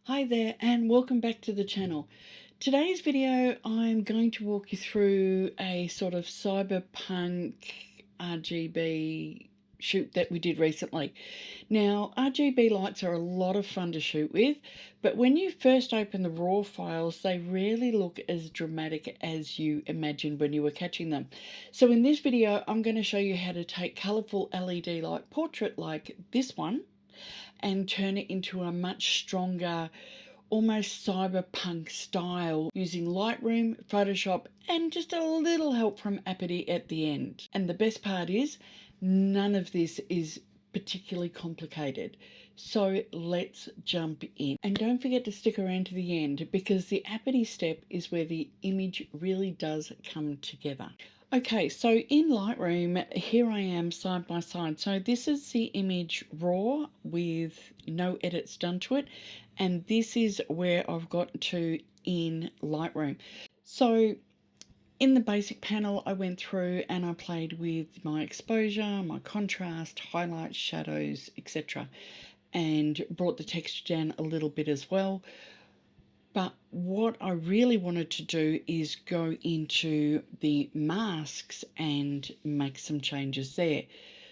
Hi there and welcome back to the channel. Today's video I'm going to walk you through a sort of cyberpunk RGB shoot that we did recently. Now RGB lights are a lot of fun to shoot with, but when you first open the raw files they rarely look as dramatic as you imagined when you were catching them. So in this video I'm going to show you how to take colourful LED light portrait like this one and turn it into a much stronger, almost cyberpunk style using Lightroom, Photoshop, and just a little help from Apity at the end. And the best part is none of this is particularly complicated. So let's jump in. And don't forget to stick around to the end because the Apity step is where the image really does come together. Okay, so in Lightroom, here I am side by side. So this is the image raw with no edits done to it. And this is where I've got to in Lightroom. So in the basic panel, I went through and I played with my exposure, my contrast, highlights, shadows, etc. And brought the texture down a little bit as well. But what I really wanted to do is go into the masks and make some changes there.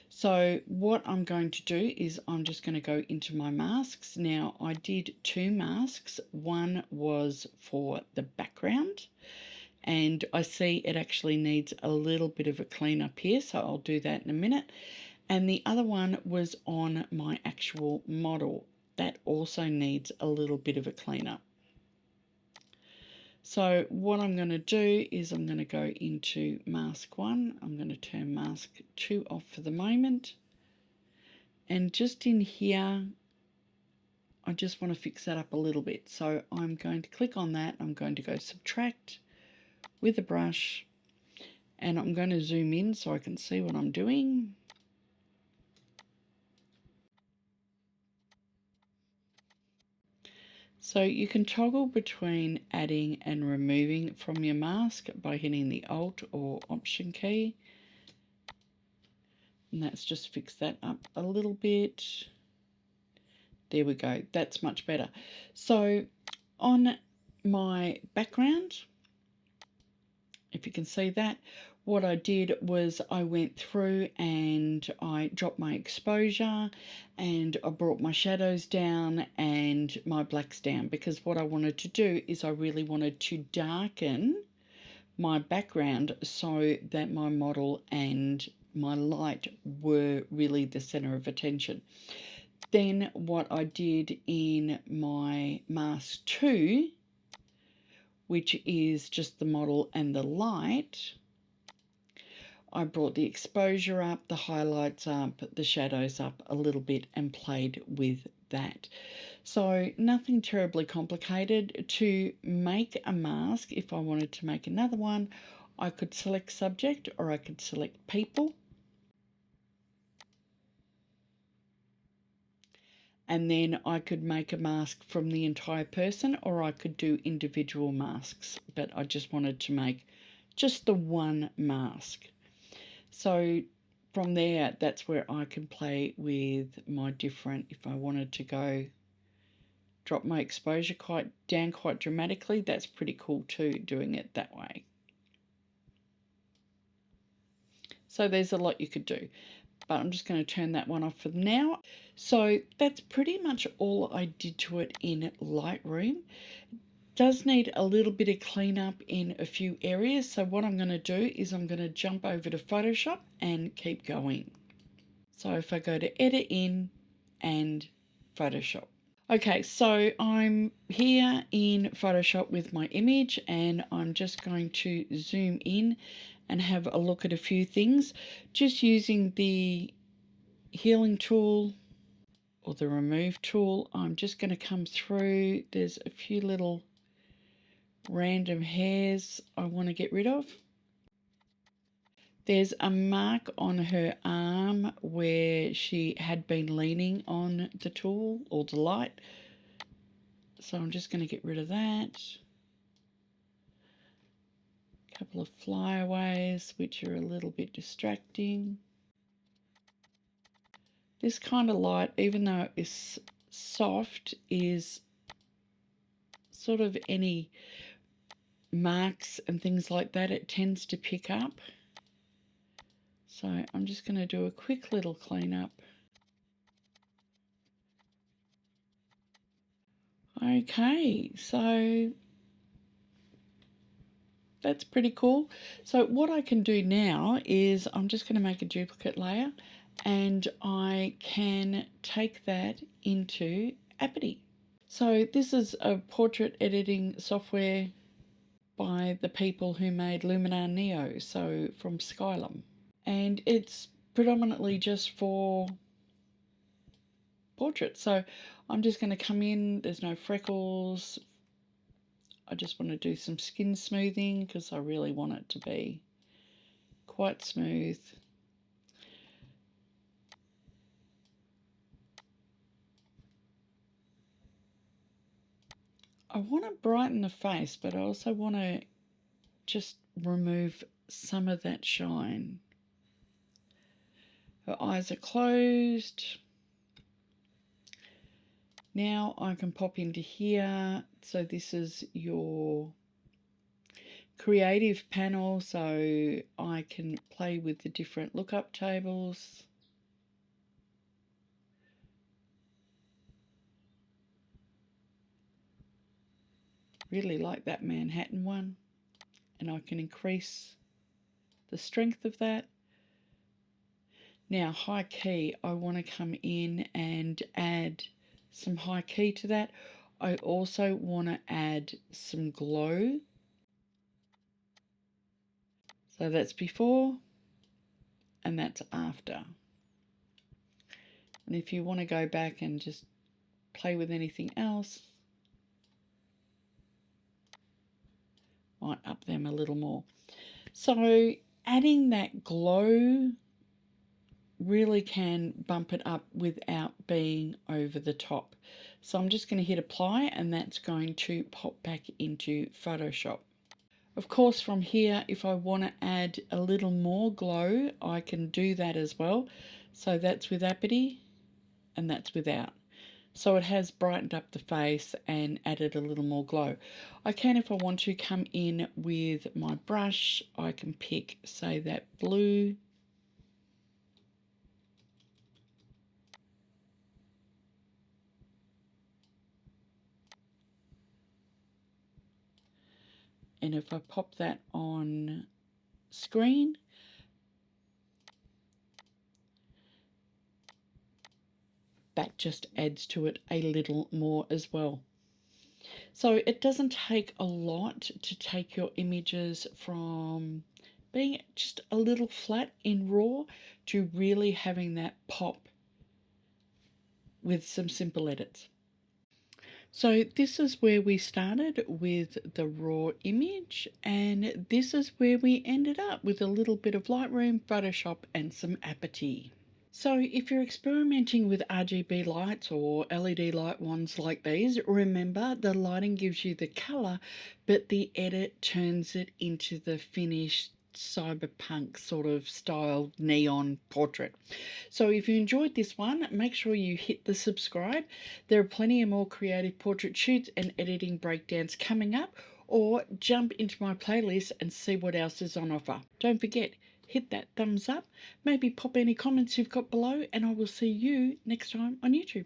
So what I'm going to do is I'm just going to go into my masks. Now I did two masks. One was for the background and I see it actually needs a little bit of a clean up here, so I'll do that in a minute. And the other one was on my actual model. That also needs a little bit of a clean up. So what I'm going to do is I'm going to go into mask 1. I'm going to turn mask 2 off for the moment. And just in here, I just want to fix that up a little bit. So I'm going to click on that. I'm going to go subtract with a brush. And I'm going to zoom in so I can see what I'm doing. So you can toggle between adding and removing from your mask by hitting the Alt or Option key. And that's just fix that up a little bit. There we go. That's much better. So on my background, if you can see that, what I did was I went through and I dropped my exposure and I brought my shadows down and my blacks down, because what I wanted to do is I really wanted to darken my background so that my model and my light were really the center of attention. Then what I did in my mask 2, which is just the model and the light, I brought the exposure up, the highlights up, the shadows up a little bit and played with that. So nothing terribly complicated. To make a mask, if I wanted to make another one, I could select subject or I could select people. And then I could make a mask from the entire person, or I could do individual masks, but I just wanted to make just the one mask. So from there, that's where I can play with my different, if I wanted to go drop my exposure down quite dramatically, that's pretty cool too, doing it that way. So there's a lot you could do, but I'm just going to turn that one off for now. So that's pretty much all I did to it in Lightroom. Does need a little bit of cleanup in a few areas. So what I'm going to do is I'm going to jump over to Photoshop and keep going. So if I go to Edit In and Photoshop. Okay, so I'm here in Photoshop with my image and I'm just going to zoom in and have a look at a few things. Just using the healing tool or the remove tool, I'm just going to come through. There's a few little random hairs I want to get rid of. There's a mark on her arm where she had been leaning on the tool or the light. So I'm just going to get rid of that. A couple of flyaways, which are a little bit distracting. This kind of light, even though it's soft, is sort of any marks and things like that, it tends to pick up. So I'm just going to do a quick little clean up. Okay, so that's pretty cool. So what I can do now is I'm just going to make a duplicate layer, and I can take that into Apity. So this is a portrait editing software by the people who made Luminar Neo, so from Skylum. And it's predominantly just for portraits. So I'm just going to come in, there's no freckles. I just want to do some skin smoothing because I really want it to be quite smooth. I want to brighten the face, but I also want to just remove some of that shine. Her eyes are closed. Now I can pop into here. So this is your creative panel, so I can play with the different lookup tables. Really like that Manhattan one, and I can increase the strength of that. Now high key, I want to come in and add some high key to that. I also want to add some glow. So that's before and that's after. And if you want to go back and just play with anything else, might up them a little more. So adding that glow really can bump it up without being over the top. So I'm just going to hit apply, and that's going to pop back into Photoshop. Of course, from here, if I want to add a little more glow, I can do that as well. So that's with Apity and that's without. So it has brightened up the face and added a little more glow. I can, if I want to, come in with my brush. I can pick, say, that blue. And if I pop that on screen, that just adds to it a little more as well. So it doesn't take a lot to take your images from being just a little flat in RAW to really having that pop with some simple edits. So this is where we started with the raw image, and this is where we ended up with a little bit of Lightroom, Photoshop and some Apity. So if you're experimenting with RGB lights or LED light ones like these, remember the lighting gives you the colour, but the edit turns it into the finished cyberpunk sort of style neon portrait. So if you enjoyed this one, make sure you hit the subscribe. There are plenty of more creative portrait shoots and editing breakdowns coming up, or jump into my playlist and see what else is on offer. Don't forget, hit that thumbs up, maybe pop any comments you've got below, and I will see you next time on YouTube.